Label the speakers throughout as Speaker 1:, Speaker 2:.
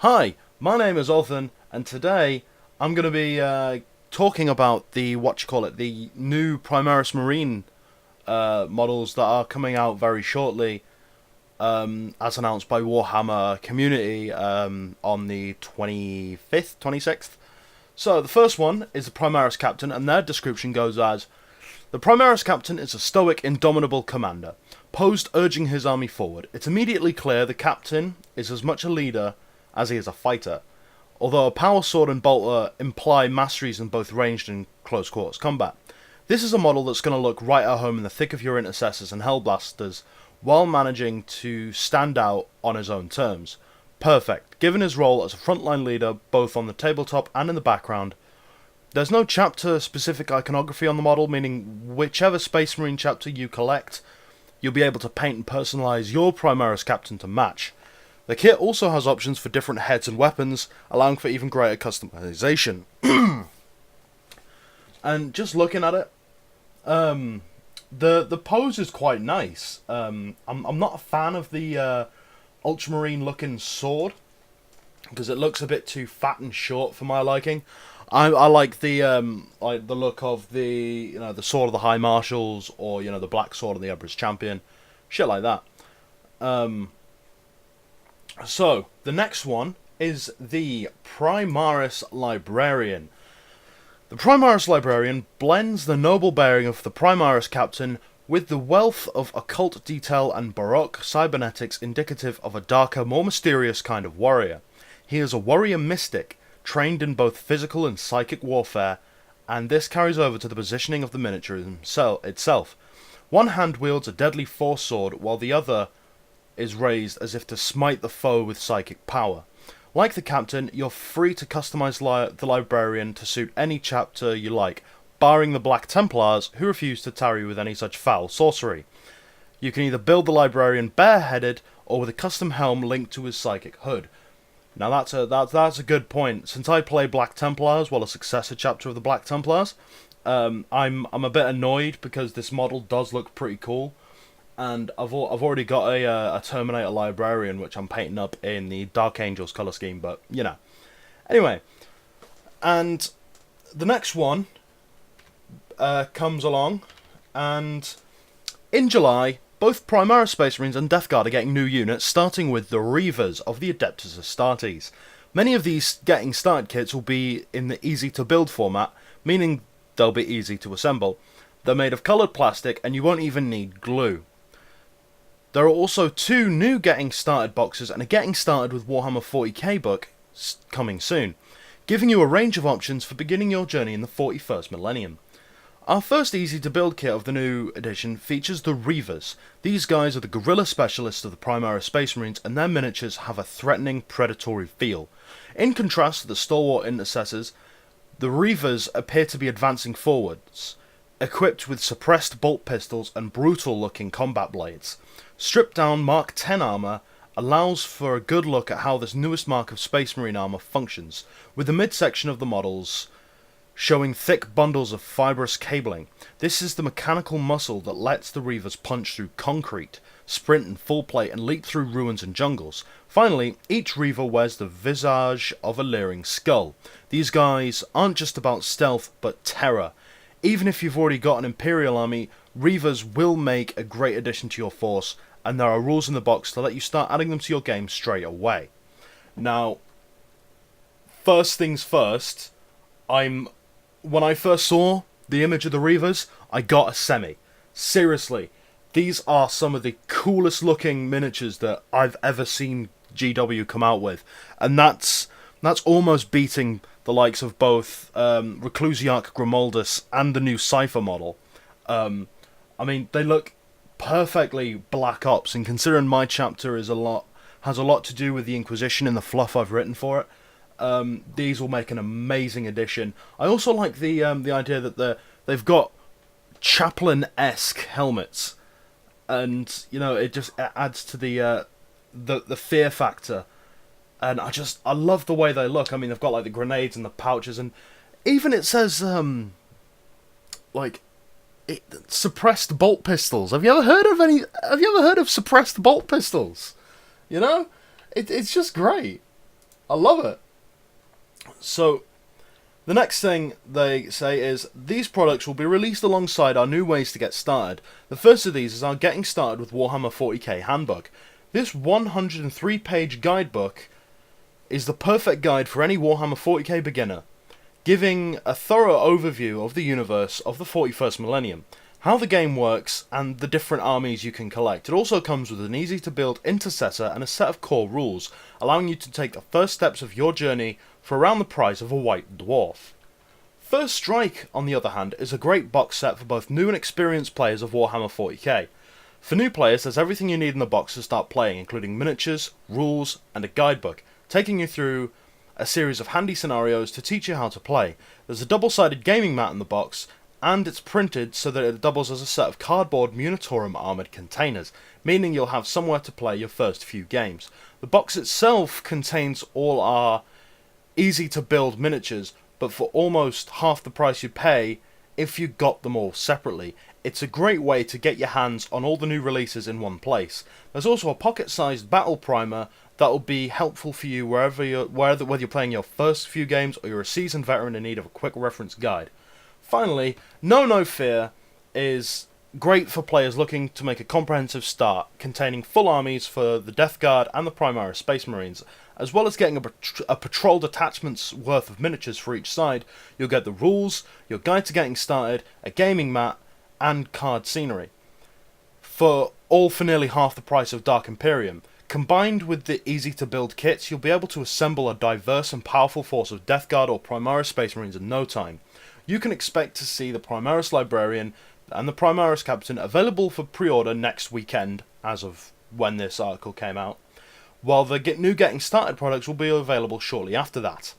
Speaker 1: Hi, my name is Othan, and today I'm going to be talking about the new Primaris Marine models that are coming out very shortly, as announced by Warhammer Community on the 25th, 26th. So the first one is the Primaris Captain, and their description goes as: the Primaris Captain is a stoic, indomitable commander, posed urging his army forward. It's immediately clear the Captain is as much a leader as he is a fighter, although a power sword and bolter imply masteries in both ranged and close quarters combat. This is a model that's going to look right at home in the thick of your intercessors and hellblasters, while managing to stand out on his own terms. Perfect, given his role as a frontline leader both on the tabletop and in the background. There's no chapter-specific iconography on the model, meaning whichever Space Marine chapter you collect, you'll be able to paint and personalise your Primaris Captain to match. The kit also has options for different heads and weapons, allowing for even greater customization. And just looking at it, the pose is quite nice. I'm not a fan of the ultramarine looking sword, because it looks a bit too fat and short for my liking. I like the look of the sword of the High Marshals, or the black sword of the Emperor's Champion, shit like that. So the next one is the Primaris Librarian. The Primaris Librarian blends the noble bearing of the Primaris Captain with the wealth of occult detail and baroque cybernetics indicative of a darker, more mysterious kind of warrior. He is a warrior mystic, trained in both physical and psychic warfare, and this carries over to the positioning of the miniature itself. One hand wields a deadly force sword, while the other is raised as if to smite the foe with psychic power. Like the Captain, you're free to customize the Librarian to suit any chapter you like, barring the Black Templars, who refuse to tarry with any such foul sorcery. You can either build the Librarian bareheaded, or with a custom helm linked to his psychic hood. Now that's a good point. Since I play Black Templars, well, a successor chapter of the Black Templars, I'm a bit annoyed because this model does look pretty cool, and I've already got a Terminator Librarian which I'm painting up in the Dark Angels color scheme, but anyway, and the next one comes along, and in July, both Primaris Space Marines and Death Guard are getting new units, starting with the Reavers of the Adeptus Astartes. Many of these getting started kits will be in the easy to build format, meaning they'll be easy to assemble. They're made of coloured plastic, and you won't even need glue. There are also two new Getting Started boxes and a Getting Started with Warhammer 40k book coming soon, giving you a range of options for beginning your journey in the 41st millennium. Our first easy-to-build kit of the new edition features the Reavers. These guys are the guerrilla specialists of the Primaris Space Marines, and their miniatures have a threatening, predatory feel. In contrast to the stalwart intercessors, the Reavers appear to be advancing forwards, equipped with suppressed bolt pistols and brutal-looking combat blades. Stripped-down Mark 10 armour allows for a good look at how this newest mark of Space Marine armour functions, with the midsection of the models showing thick bundles of fibrous cabling. This is the mechanical muscle that lets the Reavers punch through concrete, sprint in full plate, and leap through ruins and jungles. Finally, each Reaver wears the visage of a leering skull. These guys aren't just about stealth, but terror. Even if you've already got an Imperial army, Reavers will make a great addition to your force, and there are rules in the box to let you start adding them to your game straight away. Now, first things first, when I first saw the image of the Reavers, I got a semi. Seriously, these are some of the coolest looking miniatures that I've ever seen GW come out with, and that's almost beating the likes of both Reclusiarch Grimoldus and the new Cypher model. I mean, they look perfectly Black Ops, and considering my chapter has a lot to do with the Inquisition and the fluff I've written for it, these will make an amazing addition. I also like the idea that they've got chaplain-esque helmets, and it just adds to the fear factor. And I love the way they look. I mean, they've got like the grenades and the pouches, and even it says suppressed bolt pistols. Have you ever heard of suppressed bolt pistols? It's just great. I love it. So, the next thing they say is, these products will be released alongside our new ways to get started. The first of these is our Getting Started with Warhammer 40k handbook. This 103-page guidebook is the perfect guide for any Warhammer 40k beginner, giving a thorough overview of the universe of the 41st millennium, how the game works, and the different armies you can collect. It also comes with an easy-to-build intercessor and a set of core rules, allowing you to take the first steps of your journey for around the price of a white dwarf. First Strike, on the other hand, is a great box set for both new and experienced players of Warhammer 40k. For new players, there's everything you need in the box to start playing, including miniatures, rules, and a guidebook, taking you through a series of handy scenarios to teach you how to play. There's a double-sided gaming mat in the box, and it's printed so that it doubles as a set of cardboard Munitorum armoured containers, meaning you'll have somewhere to play your first few games. The box itself contains all our easy-to-build miniatures, but for almost half the price you pay if you got them all separately. It's a great way to get your hands on all the new releases in one place. There's also a pocket-sized battle primer that will be helpful for you whether you're playing your first few games or you're a seasoned veteran in need of a quick reference guide. Finally, No Fear is great for players looking to make a comprehensive start, containing full armies for the Death Guard and the Primaris Space Marines. As well as getting a patrol detachment's worth of miniatures for each side, you'll get the rules, your guide to getting started, a gaming mat, and card scenery. For nearly half the price of Dark Imperium. Combined with the easy-to-build kits, you'll be able to assemble a diverse and powerful force of Death Guard or Primaris Space Marines in no time. You can expect to see the Primaris Librarian and the Primaris Captain available for pre-order next weekend, as of when this article came out, while the new Getting Started products will be available shortly after that.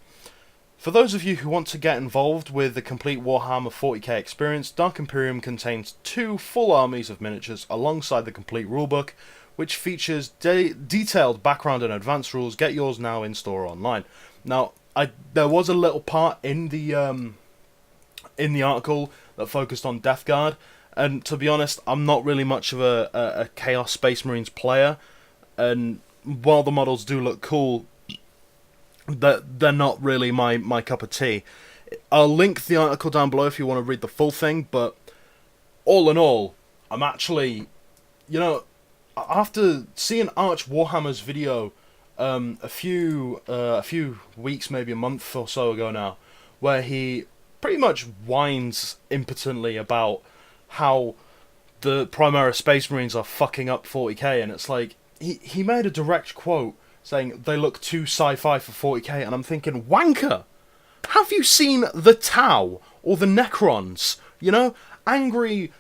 Speaker 1: For those of you who want to get involved with the complete Warhammer 40k experience, Dark Imperium contains 2 full armies of miniatures alongside the complete rulebook, which features detailed background and advanced rules. Get yours now in store or online. Now, there was a little part in the article that focused on Death Guard, and to be honest, I'm not really much of a Chaos Space Marines player, and while the models do look cool, they're not really my cup of tea. I'll link the article down below if you want to read the full thing, but all in all, I'm actually, after seeing Arch Warhammer's video a few weeks, maybe a month or so ago now, where he pretty much whines impotently about how the Primaris Space Marines are fucking up 40k, and it's like, he made a direct quote saying they look too sci-fi for 40k, and I'm thinking, wanker! Have you seen the Tau or the Necrons? Angry,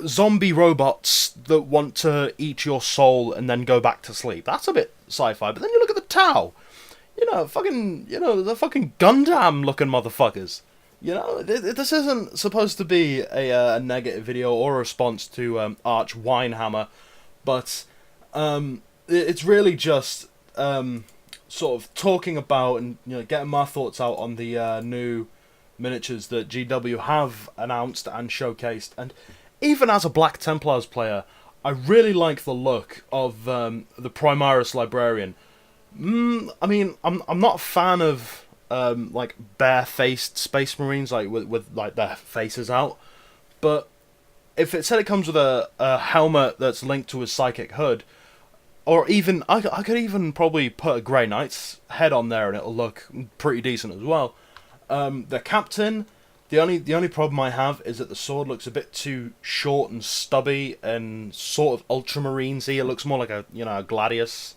Speaker 1: zombie robots that want to eat your soul and then go back to sleep. That's a bit sci-fi. But then you look at the Tau, the fucking Gundam-looking motherfuckers. This isn't supposed to be a negative video or a response to Arch Winehammer, but it's really just sort of talking about and getting my thoughts out on the new miniatures that GW have announced and showcased. And even as a Black Templars player, I really like the look of the Primaris Librarian. I'm not a fan of like bare-faced Space Marines, like with like their faces out, but if it said it comes with a helmet that's linked to a psychic hood, or even I could even probably put a Grey Knight's head on there and it'll look pretty decent as well. The captain, the only problem I have is that the sword looks a bit too short and stubby and sort of ultramarine-y. It looks more like a Gladius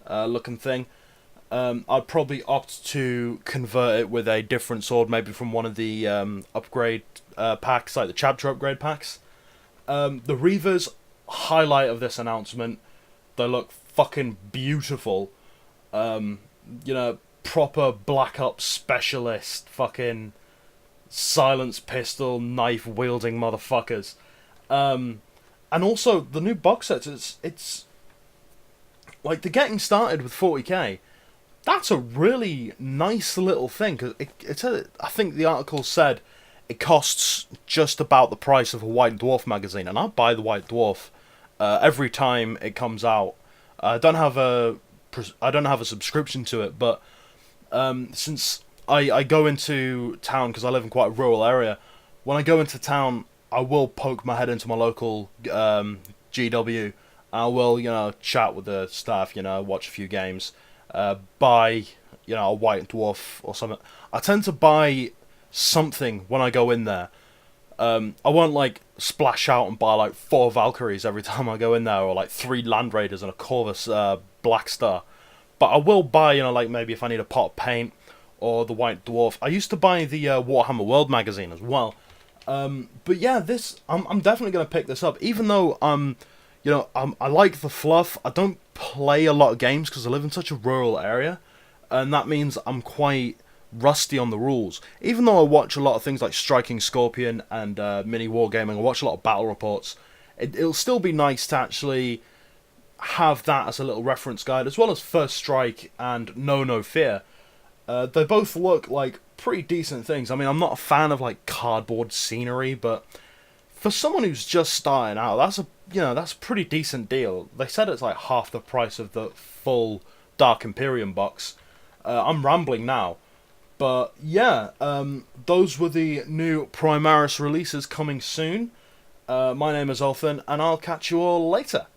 Speaker 1: looking thing. I'd probably opt to convert it with a different sword, maybe from one of the upgrade packs, like the chapter upgrade packs. The Reavers, highlight of this announcement. They look fucking beautiful. Proper Black Ops specialist, fucking silence pistol, knife wielding motherfuckers. And also the new box sets. It's like the Getting Started with 40k. That's a really nice little thing, because I think the article said it costs just about the price of a White Dwarf magazine, and I buy the White Dwarf every time it comes out. I don't have a I don't have a subscription to it, but since I go into town because I live in quite a rural area, when I go into town, I will poke my head into my local GW. I will, chat with the staff, watch a few games, buy, a white dwarf or something. I tend to buy something when I go in there. I won't like splash out and buy like 4 Valkyries every time I go in there, or like 3 Land Raiders and a Corvus Black Star. But I will buy, like maybe if I need a pot of paint or the White Dwarf. I used to buy the Warhammer World magazine as well. But yeah, I'm definitely gonna pick this up, even though I like the fluff. I don't play a lot of games because I live in such a rural area, and that means I'm quite rusty on the rules. Even though I watch a lot of things like Striking Scorpion and Mini Wargaming, I watch a lot of battle reports. It'll still be nice to actually have that as a little reference guide, as well as First Strike and No Fear. They both look like pretty decent things. I mean, I'm not a fan of like cardboard scenery, but for someone who's just starting out, that's a pretty decent deal. They said it's like half the price of the full Dark Imperium box. I'm rambling now. But yeah, those were the new Primaris releases coming soon. My name is Olfin, and I'll catch you all later.